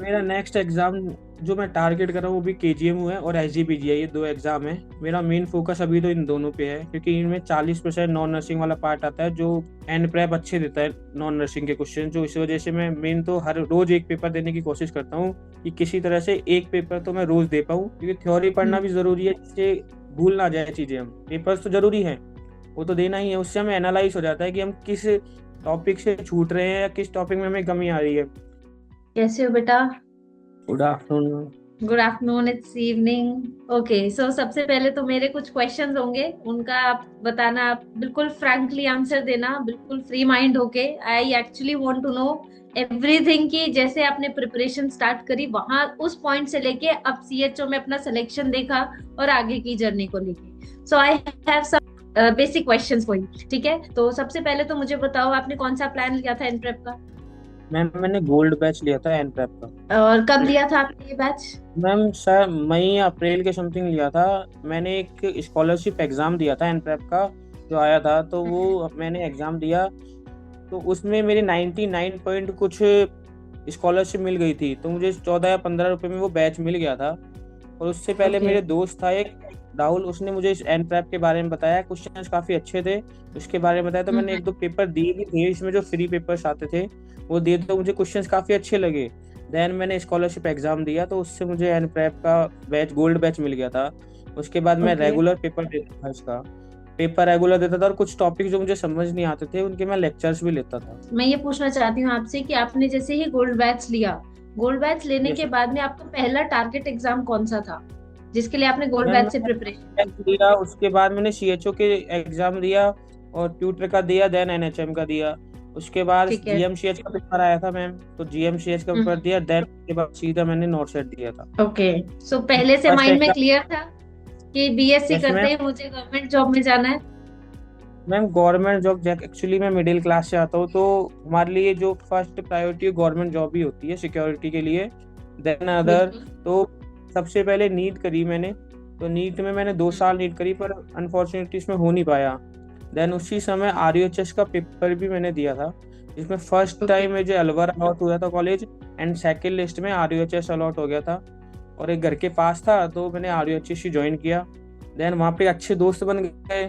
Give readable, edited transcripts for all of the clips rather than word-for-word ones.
मेरा next exam जो मैं टारगेट कर रहा हूँ वो भी केजीएमयू है और एसजीपीजी है, ये दो एग्जाम है। मेरा मेन फोकस अभी तो इन दोनों पे है, क्योंकि इनमें 40% नॉन नर्सिंग वाला पार्ट आता है, जो एंड प्रेप अच्छे देता है नॉन नर्सिंग के क्वेश्चन। जो इस वजह से मैं मेन तो हर रोज एक पेपर देने की कोशिश करता हूँ, कि किसी तरह से एक पेपर तो मैं रोज दे पाऊँ, क्योंकि थ्योरी पढ़ना भी जरूरी है, जिससे भूल ना जाए चीजें। हम पेपर्स तो जरूरी है, वो तो देना ही है, उससे हमें एनालाइज हो जाता है कि हम किस टॉपिक से छूट रहे हैं या किस टॉपिक में हमें कमी आ रही है। कैसे हो बेटा? Good afternoon. Good afternoon, it's evening. Okay, so सबसे पहले तो मेरे कुछ क्वेश्चंस होंगे, उनका आप बताना। आप बिल्कुल फ्रैंकली आंसर देना, बिल्कुल फ्री माइंड होके। I actually want to know everything, कि जैसे आपने प्रिपरेशन स्टार्ट करी वहां उस पॉइंट से लेके अब सीएचओ में अपना सिलेक्शन देखा और आगे की जर्नी को लेके। So I have some basic questions for you. ठीक है, तो सबसे पहले तो मुझे बताओ, आपने कौन सा प्लान लिया था इन प्रेप का? मैंने गोल्ड बैच लिया था एन प्रेप का। और कब लिया था आपने ये बैच? मैम सर मई या अप्रैल के समथिंग लिया था। मैंने एक स्कॉलरशिप एग्जाम दिया था एन प्रेप का, जो आया था, तो वो मैंने एग्जाम दिया। तो उसमें मेरे 99 पॉइंट कुछ स्कॉलरशिप मिल गई थी, तो मुझे 14 या 15 रुपए में वो बैच मिल गया था। और उससे पहले ओके। मेरे दोस्त था एक राहुल, उसने मुझे इस एन प्रेप के बारे में बताया, क्वेश्चंस काफी अच्छे थे उसके बारे में बताया। तो मैंने एक दो पेपर दिए भी थे, इसमें जो फ्री पेपर्स आते थे वो दिए, तो मुझे क्वेश्चंस काफी अच्छे लगे। देन मैंने स्कॉलरशिप एग्जाम दिया, तो उससे मुझे एन प्रेप का बैच गोल्ड बैच मिल गया था। उसके बाद मैं ओके, रेगुलर पेपर देता था इसका, पेपर रेगुलर देता था, और कुछ टॉपिक जो मुझे समझ नहीं आते थे उनके मैं लेक्चर्स भी लेता था। मैं ये पूछना चाहती हूँ आपसे कि आपने जैसे ही गोल्ड बैच लिया, गोल्ड बैच लेने के यस बाद में आपका पहला टारगेट एग्जाम कौन सा था जिसके लिए आपने गोल्ड मैम, बैच से मैंने प्रिपरेशन टेंथ दिया, उसके बाद मैंने सीएचओ के एग्जाम दिया, और ट्यूटर का दिया, देन एनएचएम का दिया। उसके बाद ठीक है। जीएमसीएच का पेपर आया था मैम, तो जीएमसीएच का पेपर दिया, देन उसके बाद सीधा मैंने नॉट सेट दिया था। ओके, सो पहले से फर्स्ट माइंड में एग्जाम। क्लियर था कि बीएससी यस करते मैम। ही मुझे गवर्नमेंट जॉब में जाना है? मैम गवर्नमेंट जॉब, एक्चुअली मैं मिडिल क्लास से आता हूँ, तो हमारे लिए जो फर्स्ट प्रायोरिटी गवर्नमेंट जॉब ही होती है सिक्योरिटी के लिए, देन अदर। बिल्कुल। तो सबसे पहले नीट करी मैंने, तो नीट में मैंने 2 साल नीट करी, पर अनफॉर्चुनेटली इसमें हो नहीं पाया। देन उसी समय आरयूएचएस का पेपर भी मैंने दिया था, जिसमें फर्स्ट ओके। टाइम मुझे अलवर अलॉट हुआ था कॉलेज, एंड सेकेंड लिस्ट में आरयूएचएस अलॉट हो गया था। और एक घर के पास था, तो मैंने आरयूएचएस ही ज्वाइन किया। देन वहाँ पे अच्छे दोस्त बन गए,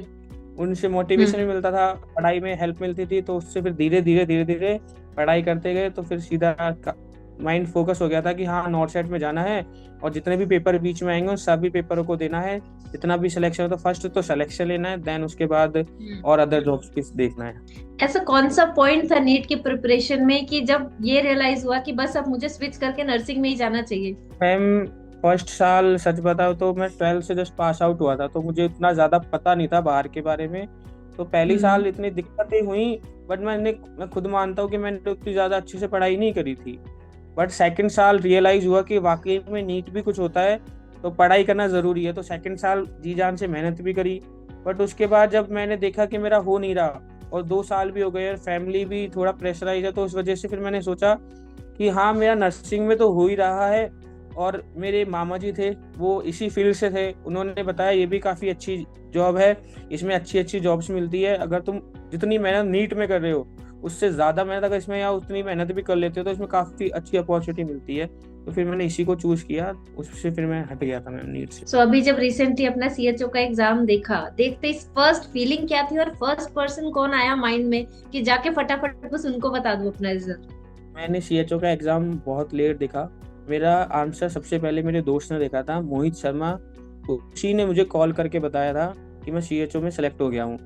उनसे मोटिवेशन भी हम्म। मिलता था, पढ़ाई में हेल्प मिलती थी, तो उससे फिर धीरे धीरे धीरे धीरे पढ़ाई करते गए, तो फिर सीधा माइंड फोकस हो गया था कि हाँ नॉर्थ साइड में जाना है, और जितने भी पेपर बीच में आएंगे उन सभी पेपरों को देना है। जितना भी सिलेक्शन हो, तो फर्स्ट तो सिलेक्शन लेना है, देन उसके बाद और अदर जॉब्स की देखना है। ऐसा कौन सा पॉइंट था नीट की प्रिपरेशन में कि जब ये रियलाइज हुआ कि बस अब मुझे स्विच करके नर्सिंग में ही जाना चाहिए? मैम फर्स्ट साल सच बताओ तो मैं 12th से जस्ट पास आउट हुआ था, तो मुझे इतना ज़्यादा पता नहीं था बाहर के बारे में। तो पहली हम्म। साल इतनी दिक्कतें हुई, बट मैं खुद मानता हूँ कि मैंने उतनी ज़्यादा अच्छे से पढ़ाई नहीं करी थी। बट सेकंड साल रियलाइज हुआ कि वाकई में नीट भी कुछ होता है, तो पढ़ाई करना ज़रूरी है। तो सेकंड साल जी जान से मेहनत भी करी। बट उसके बाद जब मैंने देखा कि मेरा हो नहीं रहा, और 2 साल भी हो गए और फैमिली भी थोड़ा प्रेशराइज है, तो उस वजह से फिर मैंने सोचा कि हाँ मेरा नर्सिंग में तो हो ही रहा है, और मेरे मामा जी थे वो इसी फील्ड से थे, उन्होंने बताया ये भी काफ़ी अच्छी जॉब है, इसमें अच्छी अच्छी जॉब्स मिलती है। अगर तुम जितनी मेहनत नीट में कर रहे हो उससे ज़्यादा मेहनत अगर इसमें या उतनी मेहनत भी कर लेते हो, तो इसमें काफ़ी अच्छी अपॉर्चुनिटी मिलती है। तो फिर मैंने इसी को चूज़ किया, उससे फिर मैं हट गया था मैं नीट से। सो अभी जब रिसेंटली अपना सीएचओ का एग्जाम देखा, देखते ही फर्स्ट फीलिंग क्या थी और फर्स्ट पर्सन कौन आया माइंड में कि जाके फटाफट बस उनको बता दूं अपना रिजल्ट? मैंने सीएचओ का एग्ज़ाम बहुत लेट देखा। मेरा आंसर सबसे पहले मेरे दोस्त ने देखा था, मोहित शर्मा, उसी ने मुझे कॉल करके बताया था कि मैं सीएचओ में सेलेक्ट हो गया हूँ।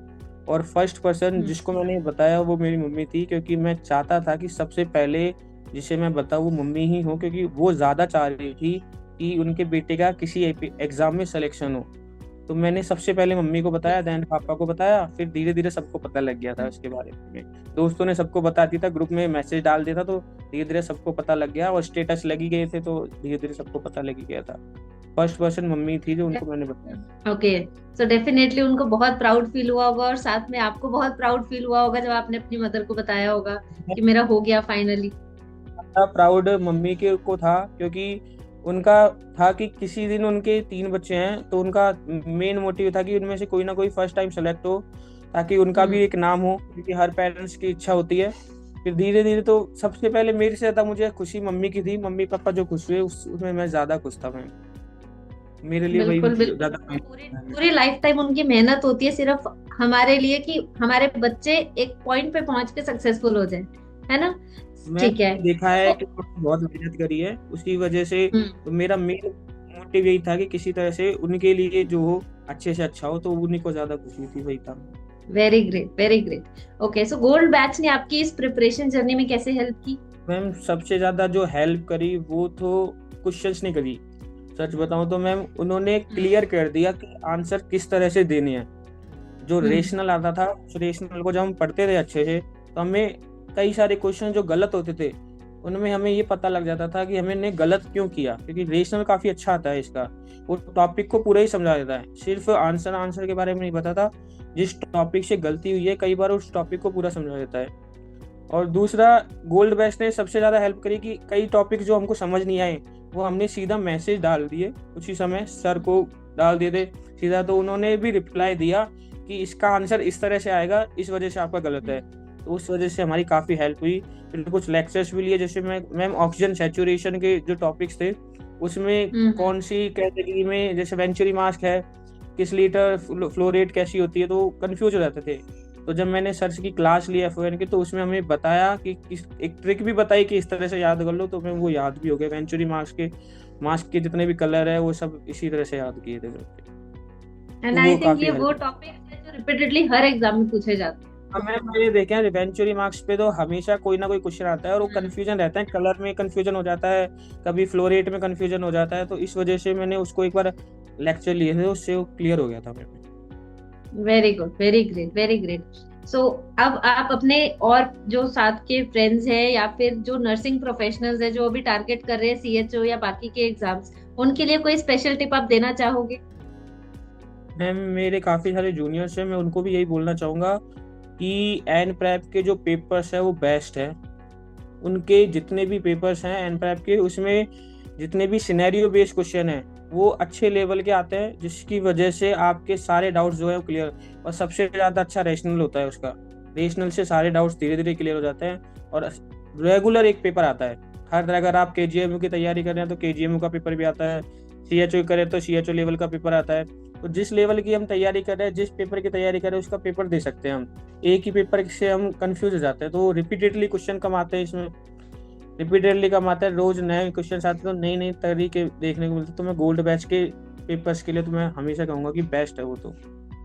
और फर्स्ट पर्सन हम्म। जिसको मैंने बताया वो मेरी मम्मी थी, क्योंकि मैं चाहता था कि सबसे पहले जिसे मैं बताऊँ वो मम्मी ही हो, क्योंकि वो ज़्यादा चाह रही थी कि उनके बेटे का किसी एग्ज़ाम में सिलेक्शन हो। तो मैंने सबसे पहले मम्मी को बताया, देन पापा को बताया, फिर धीरे धीरे सबको पता लग गया था उसके बारे में। दोस्तों ने सबको बता दिया था, ग्रुप में मैसेज डाल दिया था, तो धीरे धीरे सबको पता लग गया, और स्टेटस लगी गए थे, तो धीरे धीरे सबको पता लग ही गया था। फर्स्ट पर्सन मम्मी थी जो उनको मैंने बताया। ओके, सो डेफिनेटली उनको बहुत प्राउड फील हुआ होगा और साथ में आपको बहुत प्राउड फील हुआ होगा जब आपने अपनी मदर को बताया होगा कि मेरा हो गया फाइनली। प्राउड मम्मी के को था, क्योंकि उनका था कि किसी दिन, उनके 3 बच्चे हैं, तो उनका मेन मोटिव था कि उनमें से कोई ना कोई फर्स्ट टाइम सेलेक्ट हो, ताकि उनका भी हम्म। एक नाम हो, क्योंकि हर पेरेंट्स की इच्छा होती है। फिर धीरे धीरे तो सबसे पहले मेरे से ज्यादा मुझे खुशी मम्मी की थी, मम्मी पापा जो खुश हुए उसमें मैं ज्यादा खुश था मैम। मेरे लिए वही बिल्कुल ज्यादा बिल्कुल, पूरी पूरी लाइफ टाइम उनकी मेहनत होती है सिर्फ हमारे लिए कि हमारे बच्चे एक पॉइंट पे पहुंच के सक्सेसफुल हो जाए, है ना। मैं ठीक है देखा है तो कि उन्होंने बहुत मेहनत करी है उसी वजह से। हम्म, तो मेरा मेन मोटिव यही था कि किसी तरह से उनके लिए जो हो अच्छे से अच्छा हो, तो उन्हीं को ज्यादा खुशी थी, वही था। Very great very great. Okay, so gold batch ने आपकी इस प्रिपरेशन जर्नी में कैसे हेल्प की? मैम सबसे ज्यादा जो हेल्प करी वो तो क्वेश्चंस नहीं करी। सच बताऊं तो मैम उन्होंने हम्म क्लियर कर दिया कि आंसर किस तरह से देने हैं। जो हम्म रेशनल आता था उस रेशनल को जब हम पढ़ते थे अच्छे से, तो हमें कई सारे क्वेश्चन जो गलत होते थे उनमें हमें ये पता लग जाता था कि हमने गलत क्यों किया, क्योंकि रेशनल काफी अच्छा आता है इसका। वो टॉपिक को पूरा ही समझा देता है, सिर्फ आंसर आंसर के बारे में नहीं बताता। जिस टॉपिक से गलती हुई है कई बार उस टॉपिक को पूरा समझा देता है। और दूसरा, गोल्ड बैच ने सबसे ज्यादा हेल्प करी कि कई टॉपिक जो हमको समझ नहीं आए वो हमने सीधा मैसेज डाल दिए, उसी समय सर को डाल दिए थे सीधा, तो उन्होंने भी रिप्लाई दिया कि इसका आंसर इस तरह से आएगा, इस वजह से आपका गलत है। तो उस वजह से हमारी काफी हेल्प हुई। फिर कुछ लेक्चर्स भी लिए, जैसे मैं मैम ऑक्सीजन सेचुरेशन के जो टॉपिक्स थे उसमें हम्म कौन सी कैटेगरी में, जैसे वेंचुरी मास्क है, किस लीटर फ्लो रेट कैसी होती है, तो कंफ्यूज हो जाते थे। तो जब मैंने सर्च की क्लास ली एफओएन की, तो उसमें हमें बताया कि एक ट्रिक भी बताई कि इस तरह से याद कर लो, तो मैं वो याद भी हो गया। वेंचुरी मास्क के जितने भी कलर है वो सब इसी तरह से याद किए थे मैंने। एंड तो आई वो थिंक काफी ये वो हेल्प। टॉपिक है जो रिपीटेडली हर एग्जाम में पूछे जाते हमें मैंने देखे हैं वेंचुरी मार्क्स पे तो हमेशा कोई ना कोई क्वेश्चन आता है और वो हैं। कंफ्यूजन रहता है, कलर में कंफ्यूजन हो जाता है, कभी फ्लो रेट में कंफ्यूजन हो जाता है, तो इस वजह से मैंने उसको एक बार लेक्चर लिए थे, उससे वो क्लियर हो गया था मेरे। Very good very great very great. So अब आप अपने और जो साथ के फ्रेंड्स हैं या फिर जो नर्सिंग प्रोफेशनल्स हैं जो अभी टारगेट कर रहे हैं सीएचओ या बाकी के एग्जाम्स, उनके लिए कोई स्पेशल टिप आप देना चाहोगे? मैम मेरे काफी सारे जूनियर्स हैं, मैं उनको भी यही बोलना चाहूंगा कि एन प्रेप के जो पेपर्स है वो बेस्ट है। उनके जितने भी पेपर्स हैं एन प्रेप के, उसमें जितने भी सिनेरियो बेस्ड क्वेश्चन हैं वो अच्छे लेवल के आते हैं, जिसकी वजह से आपके सारे डाउट्स जो है वो क्लियर। और सबसे ज्यादा अच्छा रेशनल होता है उसका, रेशनल से सारे डाउट्स धीरे धीरे क्लियर हो जाते हैं। और रेगुलर एक पेपर आता है हर तरह। अगर आप केजीएमयू की तैयारी कर रहे हैं तो केजीएमयू का पेपर भी आता है, सीएचओ करें तो सीएचओ लेवल का पेपर आता है। तो जिस लेवल की हम तैयारी कर रहे हैं, जिस पेपर की तैयारी कर रहे हैं, उसका पेपर दे सकते हैं हम। एक ही पेपर से हम कंफ्यूज हो जाते हैं, तो रिपीटेडली क्वेश्चन कम आते हैं इसमें, रिपीटेडली कम आते हैं, रोज नए क्वेश्चन आते हैं, तो नई नई तरीके देखने को मिलते हैं। तो मैं गोल्ड बैच के पेपर्स के लिए तो मैं हमेशा कहूंगा कि बेस्ट है वो तो।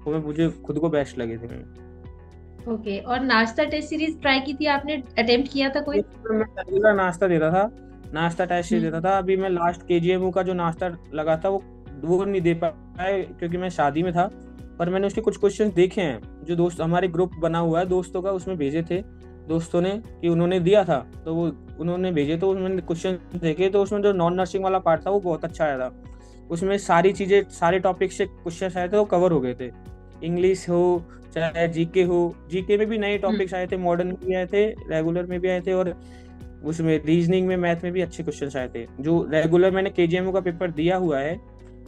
वो मैं मुझे खुद को बेस्ट लगे थे मैं। ओके, और नाश्ता टेस्ट सीरीज ट्राई की थी आपने, अटेम्प्ट किया था कोई? उसमें मैं रेगुलर नाश्ता देता था, नाश्ता टेस्ट ही देता हम्म था। अभी मैं लास्ट केजीएमयू का जो नाश्ता लगा था वो नहीं दे पाया क्योंकि मैं शादी में था। पर मैंने उसके कुछ क्वेश्चन देखे हैं, जो दोस्त हमारे ग्रुप बना हुआ है दोस्तों का, उसमें भेजे थे दोस्तों ने कि उन्होंने दिया था, तो वो उन्होंने भेजे, तो उसमें क्वेश्चन देखे, तो उसमें जो नॉन नर्सिंग वाला पार्ट था वो बहुत अच्छा आया था। उसमें सारी चीजें, सारे टॉपिक से क्वेश्चन आए थे, वो कवर हो गए थे। इंग्लिश हो चाहे जीके हो, जीके में भी नए हम्म टॉपिक्स आए थे, मॉडर्न में भी आए थे, रेगुलर में भी आए थे, और उसमें रीजनिंग में मैथ में भी अच्छे क्वेश्चन आए थे। जो रेगुलर मैंने केजीएमयू का पेपर दिया हुआ है,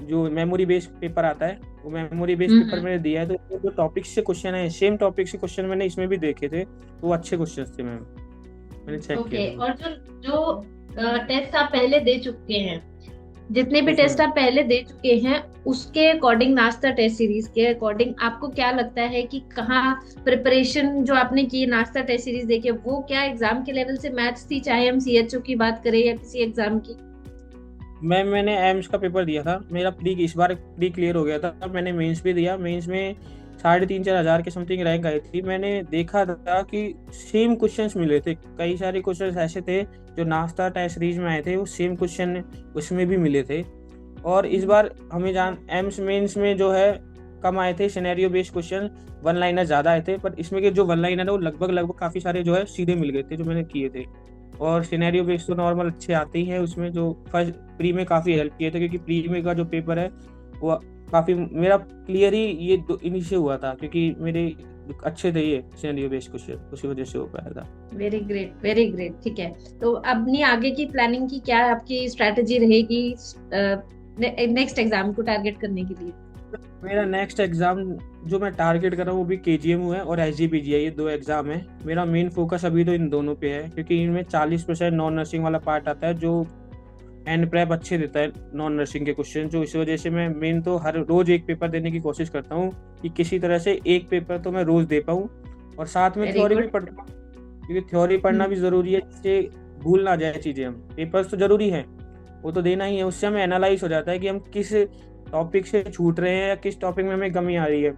जो मेमोरी बेस्ड पेपर आता है, वो मेमोरी बेस्ड पेपर हम्म। मैंने दिया है, तो इसमें जो टॉपिक से क्वेश्चन है सेम टॉपिक से क्वेश्चन मैंने इसमें भी देखे थे, तो वो अच्छे क्वेश्चन थे मैम, मैंने चेक किए ओके, थे वो। और जो जो टेस्ट आप पहले दे चुके हैं, जितने भी टेस्ट उसमें आप पहले दे चुके हैं, उसके अकॉर्डिंग, नाश्ता टेस्ट सीरीज के अकॉर्डिंग आपको क्या लगता है कि कहाँ प्रिपरेशन जो आपने की नाश्ता टेस्ट सीरीज देके वो क्या एग्जाम के लेवल से मैच थी, चाहे हम सीएचओ की बात करें या किसी एग्जाम की? मैंने एम्स का पेपर दिया था, मेरा प्री इस बार प्री क्लियर हो गया था। मैंने मेंस भी दिया, मेंस में 3,500-4,000 के समथिंग रैंक आई थी। मैंने देखा था कि सेम क्वेश्चंस मिले थे, कई सारे क्वेश्चंस ऐसे थे जो नाश्ता टेस्ट सीरीज में आए थे, वो सेम क्वेश्चन उसमें भी मिले थे। और इस बार हमें जान एम्स मेंस में जो है कम आए थे scenario based question, one liner ज्यादा आए थे, पर इसमें के जो वन लाइनर है वो लगभग लगभग काफी सारे जो है सीधे मिल गए थे जो मैंने किए थे। और सिनेरियो बेस्ड तो नॉर्मल अच्छे आते ही हैं उसमें, जो फर्स्ट प्री में काफ़ी हेल्प किए थे, क्योंकि प्री में का जो पेपर है वो काफ़ी मेरा क्लियर ही ये इन्हीं से हुआ था, क्योंकि मेरे अच्छे थे ये सिनेरियो बेस्ड क्वेश्चन, उसी वजह से हो पाया था। Very great very great. ठीक है, तो अपनी आगे की प्लानिंग की क्या आपकी स्ट्रैटेजी रहेगी नेक्स्ट एग्जाम को टारगेट करने के लिए? मेरा नेक्स्ट एग्जाम जो मैं टारगेट कर रहा हूँ वो भी केजीएमयू है और एसजीपीजी है, ये दो एग्जाम है। मेरा मेन फोकस अभी तो इन दोनों पे है, क्योंकि इनमें 40% नॉन नर्सिंग वाला पार्ट आता है, जो एंड प्रेप अच्छे देता है नॉन नर्सिंग के क्वेश्चन। जो इस वजह से मैं मेन तो हर रोज एक पेपर देने की कोशिश करता हूँ, कि किसी तरह से एक पेपर तो मैं रोज दे पाऊँ, और साथ में वेरी थ्योरी भी गुड। पढ़ता हूँ, क्योंकि थ्योरी पढ़ना भी जरूरी है, जिससे भूल ना जाए चीजें। हम पेपर्स तो जरूरी है, वो तो देना ही है, उससे हमें एनालाइज हो जाता है कि हम किस टॉपिक से छूट रहे हैं या किस टॉपिक में हमें कमी आ रही है।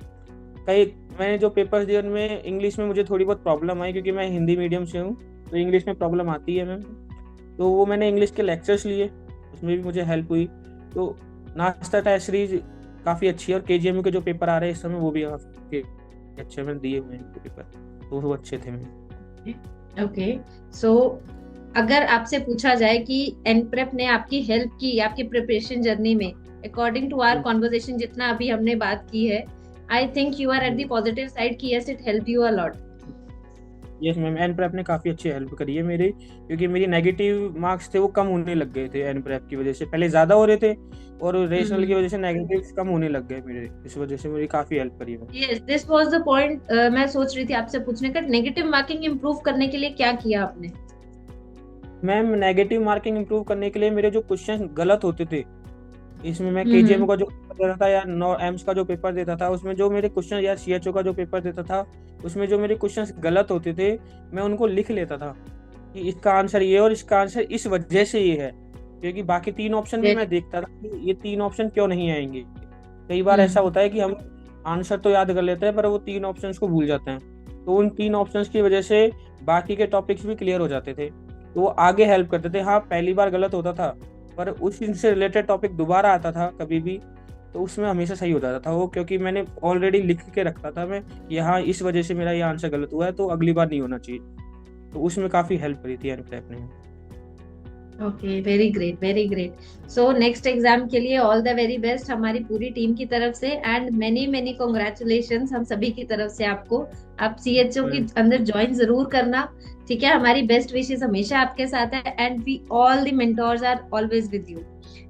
कई मैंने जो पेपर्स दिए उनमें इंग्लिश में मुझे थोड़ी बहुत प्रॉब्लम आई, क्योंकि मैं हिंदी मीडियम से हूँ, तो इंग्लिश में प्रॉब्लम आती है मैम। तो वो मैंने इंग्लिश के लेक्चर्स लिए, उसमें भी मुझे हेल्प हुई। तो नाश्ता टेस्ट सीरीज काफ़ी अच्छी है, और केजीएमयू के जो पेपर आ रहे हैं इस समय वो भी काफ़ी अच्छे मैंने दिए हुए हैं पेपर, तो वो अच्छे थे मैम। ओके। सो अगर आपसे पूछा जाए कि एनप्रेप ने आपकी हेल्प की आपकी प्रिपरेशन जर्नी में, अकॉर्डिंग टू आवर कॉन्वर्सेशन जितना अभी हमने बात की है, I think you are at the positive side कि yes it help you a lot. Yes ma'am, N prep ने काफ़ी अच्छी हेल्प करी है मेरी, क्योंकि मेरी नेगेटिव मार्क्स थे वो कम होने लग गए थे एन प्रेप की वजह से। पहले ज़्यादा हो रहे थे, और रेशनल की वजह से नेगेटिव कम होने लग गए मेरे, इस वजह से मेरी काफ़ी हेल्प करी है। Yes, this was the point मैं सोच रही थी आपसे पूछने का। नेगेटिव मार्किंग इंप्रूव करने के लिए क्या किया आपने? मैम नेगेटिव मार्किंग इंप्रूव करने के लिए मेरे जो क्वेश्चन गलत होते थे, इसमें मैं केजीएम हम्म। का जो पेपर देता था या नो एम्स का जो पेपर देता था, उसमें जो मेरे क्वेश्चन, या सीएचओ का जो पेपर देता था, उसमें जो मेरे क्वेश्चन गलत होते थे, मैं उनको लिख लेता था कि इसका आंसर ये और इसका आंसर इस वजह से ये है, क्योंकि बाकी तीन ऑप्शन भी वेरी। मैं देखता था कि ये तीन ऑप्शन क्यों नहीं आएंगे। कई बार ऐसा हम्म। होता है कि हम आंसर तो याद कर लेते हैं, पर वो तीन ऑप्शन को भूल जाते हैं, तो उन तीन ऑप्शन की वजह से बाकी के टॉपिक्स भी क्लियर हो जाते थे, तो वो आगे हेल्प करते थे। हाँ, पहली बार गलत होता था, पर उस इनसे रिलेटेड टॉपिक दोबारा आता था कभी भी, तो उसमें हमेशा सही हो जाता था वो, क्योंकि मैंने ऑलरेडी लिख के रखता था मैं, यहाँ इस वजह से मेरा ये आंसर गलत हुआ है, तो अगली बार नहीं होना चाहिए। तो उसमें काफ़ी हेल्प करी थी एनप्रेप ने। Okay, very great, very great. So next exam के लिए ऑल द वेरी बेस्ट हमारी पूरी टीम की तरफ से, एंड मेनी मेनी कॉन्ग्रेचुलेशन हम सभी की तरफ से आपको। आप सीएचओ के अंदर ज्वाइन जरूर करना, ठीक है? हमारी बेस्ट विशेस हमेशा आपके साथ है, and we all the mentors are always with you.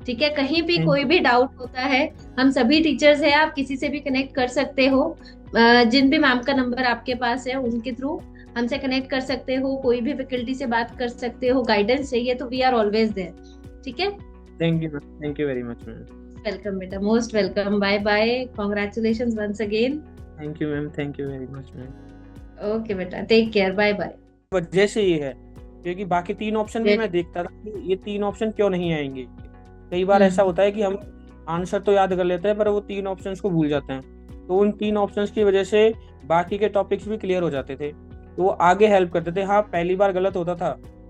ठीक है, कहीं भी थैंक कोई भी डाउट होता है, हम सभी टीचर्स हैं, आप किसी से भी कनेक्ट कर सकते हो। जिन भी मैम का नंबर आपके पास है उनके थ्रू हमसे कनेक्ट कर सकते हो, कोई भी फैकल्टी से बात कर सकते हो, गाइडेंस चाहिए तो वी आर ऑलवेज देयर। ठीक है? Thank you very much ma'am. Welcome बेटा, most welcome. Bye bye, congratulation once again. Thank you ma'am, thank you very much ma'am. Okay बेटा, टेक केयर, बाय बाय। वजह से ये है, क्योंकि बाकी तीन ऑप्शन भी वेरी। मैं देखता था कि ये तीन ऑप्शन क्यों नहीं आएंगे। कई बार ऐसा हम्म। होता है कि हम आंसर तो याद कर लेते हैं, पर वो तीन ऑप्शंस को भूल जाते हैं, तो उन तीन ऑप्शंस की वजह से बाकी के टॉपिक्स भी क्लियर हो जाते थे, तो वो आगे हेल्प करते थे। हाँ, पहली बार गलत होता था,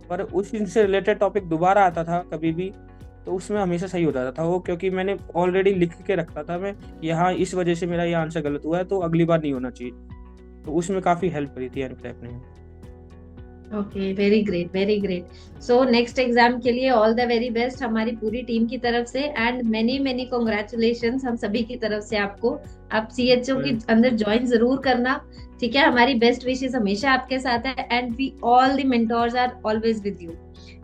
पर उस इनसे रिलेटेड टॉपिक दोबारा आता था कभी भी, तो उसमें हमेशा सही हो जाता था वो, क्योंकि मैंने ऑलरेडी लिख के रखता था मैं, यहाँ इस वजह से मेरा ये आंसर गलत हुआ है, तो अगली बार नहीं होना चाहिए। तो उसमें काफ़ी हेल्प करी थी एनक्लैप ने। Okay, very great, very great. So next exam के लिए ऑल द वेरी बेस्ट हमारी पूरी टीम की तरफ से, एंड मेनी मेनी कॉन्ग्रेचुलेशन हम सभी की तरफ से आपको। आप सीएचओ के अंदर ज्वाइन जरूर करना, ठीक है? हमारी बेस्ट विशेस हमेशा आपके साथ है, and we all the mentors are always with you.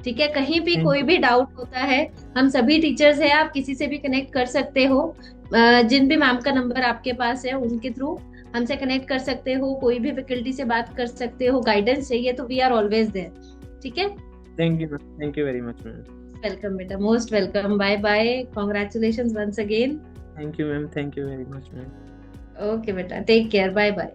ठीक है, कहीं भी थैंक कोई भी डाउट होता है, हम सभी टीचर्स हैं, आप किसी से भी कनेक्ट कर सकते हो। जिन भी मैम का नंबर आपके पास है उनके थ्रू हमसे कनेक्ट कर सकते हो, कोई भी फैकल्टी से बात कर सकते हो, गाइडेंस चाहिए तो वी आर ऑलवेज देयर। ठीक है? Thank you very much ma'am. Welcome बेटा, most welcome. Bye bye, congratulation once again. Thank you ma'am, thank you very much ma'am. Okay बेटा, टेक केयर, बाय बाय।